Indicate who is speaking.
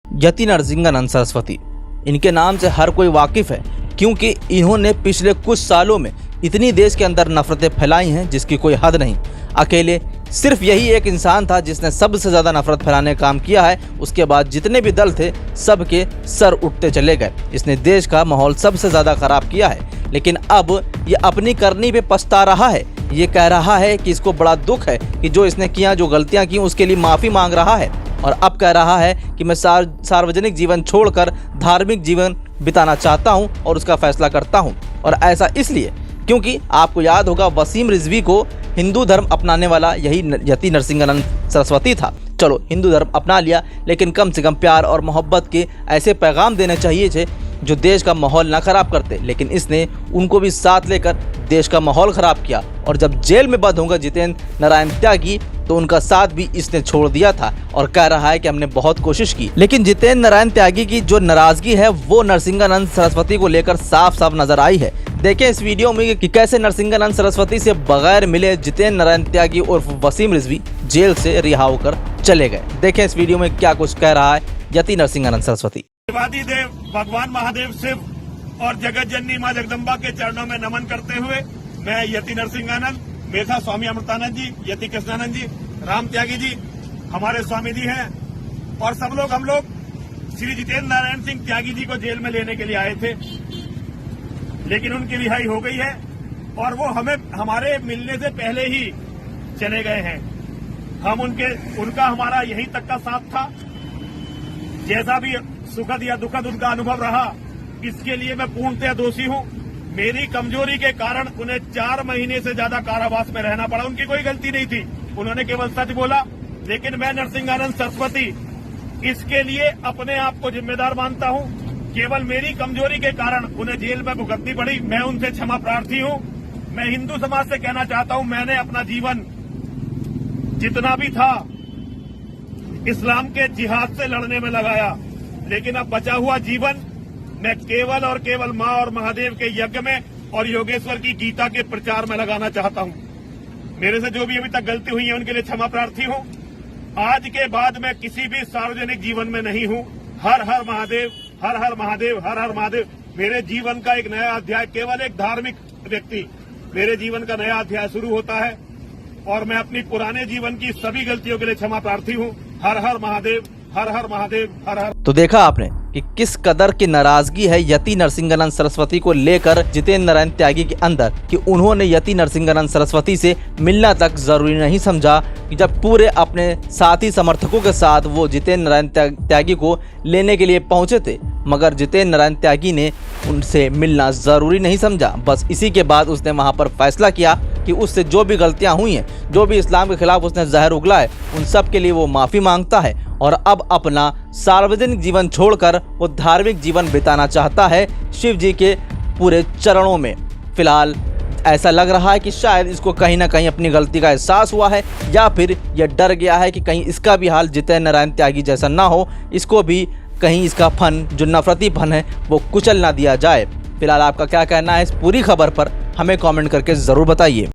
Speaker 1: यति नरसिंहानंद सरस्वती, इनके नाम से हर कोई वाकिफ़ है क्योंकि इन्होंने पिछले कुछ सालों में इतनी देश के अंदर नफरतें फैलाई हैं जिसकी कोई हद नहीं। अकेले सिर्फ यही एक इंसान था जिसने सबसे ज़्यादा नफरत फैलाने का काम किया है। उसके बाद जितने भी दल थे सबके सर उठते चले गए। इसने देश का माहौल सबसे ज़्यादा ख़राब किया है, लेकिन अब ये अपनी करनी पे पछता रहा है। ये कह रहा है कि इसको बड़ा दुख है कि जो इसने किया, जो गलतियाँ की उसके लिए माफ़ी मांग रहा है और अब कह रहा है कि मैं सार्वजनिक जीवन छोड़कर धार्मिक जीवन बिताना चाहता हूं और उसका फैसला करता हूं। और ऐसा इसलिए क्योंकि आपको याद होगा वसीम रिजवी को हिंदू धर्म अपनाने वाला यही यति नरसिंहानंद सरस्वती था। चलो हिंदू धर्म अपना लिया, लेकिन कम से कम प्यार और मोहब्बत के ऐसे पैगाम देने चाहिए थे जो देश का माहौल ना ख़राब करते, लेकिन इसने उनको भी साथ लेकर देश का माहौल ख़राब किया। और जब जेल में बंद होंगे जितेंद्र नारायण त्यागी तो उनका साथ भी इसने छोड़ दिया था और कह रहा है कि हमने बहुत कोशिश की। लेकिन जितेंद्र नारायण त्यागी की जो नाराज़गी है वो नरसिंहानंद सरस्वती को लेकर साफ साफ नजर आई है। देखें इस वीडियो में कि कैसे नरसिंहानंद सरस्वती से बगैर मिले जितेंद्र नारायण त्यागी उर्फ वसीम रिजवी जेल से रिहा होकर चले गए। देखें इस वीडियो में क्या कुछ कह रहा है यति नरसिंहानंद सरस्वती।
Speaker 2: देवादी देव भगवान महादेव शिव और जगत जननी मां जगदम्बा के चरणों में नमन करते हुए मैं यति नरसिंहानंद, मेरे साथ स्वामी अमृतानंद जी, यति कृष्णानंद जी, राम त्यागी जी हमारे स्वामी जी हैं और सब लोग हम लोग श्री जितेंद्र नारायण सिंह त्यागी जी को जेल में लेने के लिए आए थे, लेकिन उनकी रिहाई हो गई है और वो हमें हमारे मिलने से पहले ही चले गए हैं। हम उनका हमारा यहीं तक का साथ था। जैसा भी सुखद या दुखद उनका अनुभव रहा, इसके लिए मैं पूर्णतः दोषी हूं। मेरी कमजोरी के कारण उन्हें 4 महीने से ज्यादा कारावास में रहना पड़ा। उनकी कोई गलती नहीं थी, उन्होंने केवल सच बोला। लेकिन मैं नरसिंहानंद सरस्वती इसके लिए अपने आप को जिम्मेदार मानता हूं। केवल मेरी कमजोरी के कारण उन्हें जेल में भुगतनी पड़ी। मैं उनसे क्षमा प्रार्थी हूं। मैं हिंदू समाज से कहना चाहता हूं, मैंने अपना जीवन जितना भी था इस्लाम के जिहाद से लड़ने में लगाया, लेकिन अब बचा हुआ जीवन मैं केवल और केवल मां और महादेव के यज्ञ में और योगेश्वर की गीता के प्रचार में लगाना चाहता हूं। मेरे से जो भी अभी तक गलती हुई है उनके लिए क्षमा प्रार्थी हूं। आज के बाद मैं किसी भी सार्वजनिक जीवन में नहीं हूं। हर हर महादेव, हर हर महादेव, हर हर महादेव। मेरे जीवन का एक नया अध्याय, केवल एक धार्मिक व्यक्ति, मेरे जीवन का नया अध्याय शुरू होता है और मैं अपनी पुराने जीवन की सभी गलतियों के लिए क्षमा प्रार्थी हूं। हर हर महादेव, हर हर महादेव, हर हर।
Speaker 1: तो देखा आपने कि किस कदर की नाराजगी है यति नरसिंहानंद सरस्वती को लेकर जितेंद्र नारायण त्यागी के अंदर कि उन्होंने यति नरसिंहानंद सरस्वती से मिलना तक जरूरी नहीं समझा कि जब पूरे अपने साथी समर्थकों के साथ वो जितेंद्र नारायण त्यागी को लेने के लिए पहुंचे थे, मगर जितेंद्र नारायण त्यागी ने उनसे मिलना ज़रूरी नहीं समझा। बस इसी के बाद उसने वहाँ पर फैसला किया कि उससे जो भी गलतियाँ हुई हैं, जो भी इस्लाम के खिलाफ उसने जहर उगला है, उन सब के लिए वो माफ़ी मांगता है और अब अपना सार्वजनिक जीवन छोड़कर वो धार्मिक जीवन बिताना चाहता है शिव जी के पूरे चरणों में। फिलहाल ऐसा लग रहा है कि शायद इसको कहीं ना कहीं अपनी गलती का एहसास हुआ है या फिर यह डर गया है कि कहीं इसका भी हाल जितेंद्र नारायण त्यागी जैसा ना हो, इसको भी कहीं इसका फन जो नफरती फन है वो कुचल ना दिया जाए। फिलहाल आपका क्या कहना है इस पूरी खबर पर हमें कमेंट करके ज़रूर बताइए।